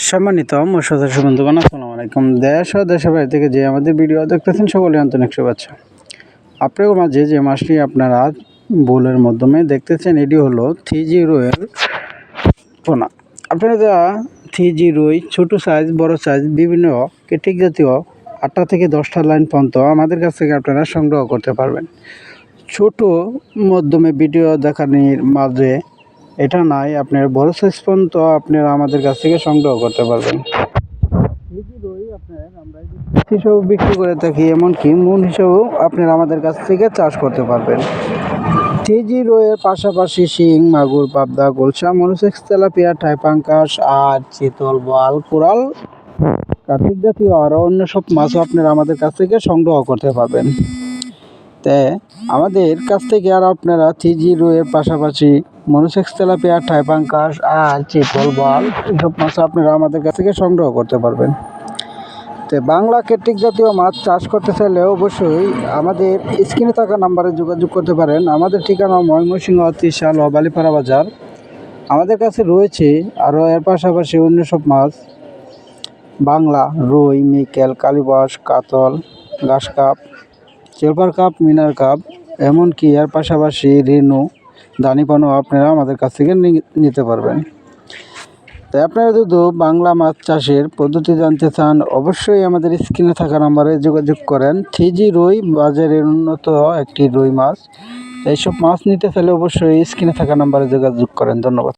সম্মানিত মৎস্য বন্ধুগণ, আসসালামু আলাইকুম। দেশ ও দেশের বাইরে থেকে যে আমাদের ভিডিও দেখতেছেন সকলে আন্তরিক শুভেচ্ছা। আপনাদের মাঝে যে মাছটি আপনারা বোলের মাধ্যমে দেখতেছেন এটি হলো 3G রুইয়ের পোনা। আপনারা যা 3G রুই ছোটো সাইজ বড় সাইজ বিভিন্ন কেটিক জাতীয় 8টা থেকে 10টা লাইন পর্যন্ত আমাদের কাছ থেকে আপনারা সংগ্রহ করতে পারবেন। ছোট মাধ্যমে ভিডিও দেখানোর মাঝে এটা নাই, আপনার বড় সাইজ পর্যন্ত আপনারা আমাদের কাছ থেকে সংগ্রহ করতে পারবেন। আমরা হিসেবেও বিক্রি করে থাকি, এমনকি মূল হিসেবেও আপনারা আমাদের কাছ থেকে চাষ করতে পারবেন। 3G রুইয়ের পাশাপাশি শিং, মাগুর, পাবদা, গোলসা, মনোসেক্স, তেলাপিয়া, টাইপাঙ্কাস আর চিতল, বোয়াল, কোরাল, কার্তিক জাতীয় আরও অন্য সব মাছও আপনারা আমাদের কাছ থেকে সংগ্রহ করতে পারবেন। তাই আমাদের কাছ থেকে আর আপনারা 3G রুইয়ের পাশাপাশি মনোসেক্স, তেলাপিয়া, টাইপাঙ্কাস আর চিতল, বোয়াল এসব মাছ আপনারা আমাদের কাছ থেকে সংগ্রহ করতে পারবেন। তো বাংলা কেট্রিক জাতীয় মাছ চাষ করতে চাইলে অবশ্যই আমাদের স্ক্রিনে থাকা নাম্বারে যোগাযোগ করতে পারেন। আমাদের ঠিকানা ময়মনসিংহ, ত্রিশাল ও বালিপাড়া বাজার। আমাদের কাছে রয়েছে আরও এর পাশাপাশি অন্য সব মাছ, বাংলা রুই, মিকেল, কালীবাস, কাতল, ঘাস কাপ, সিলভার কাপ, মিনার কাপ, এমনকি এর পাশাপাশি রেনু, দানিপানও আপনারা আমাদের কাছ থেকে নিতে পারবেন। তাই আপনারা যদি বাংলা মাছ চাষের পদ্ধতি জানতে চান অবশ্যই আমাদের স্ক্রিনে থাকা নাম্বারে যোগাযোগ করেন। 3G রুই বাজারের উন্নত একটি রুই মাছ। এইসব মাছ নিতে চাইলে অবশ্যই স্ক্রিনে থাকা নাম্বারে যোগাযোগ করেন। ধন্যবাদ।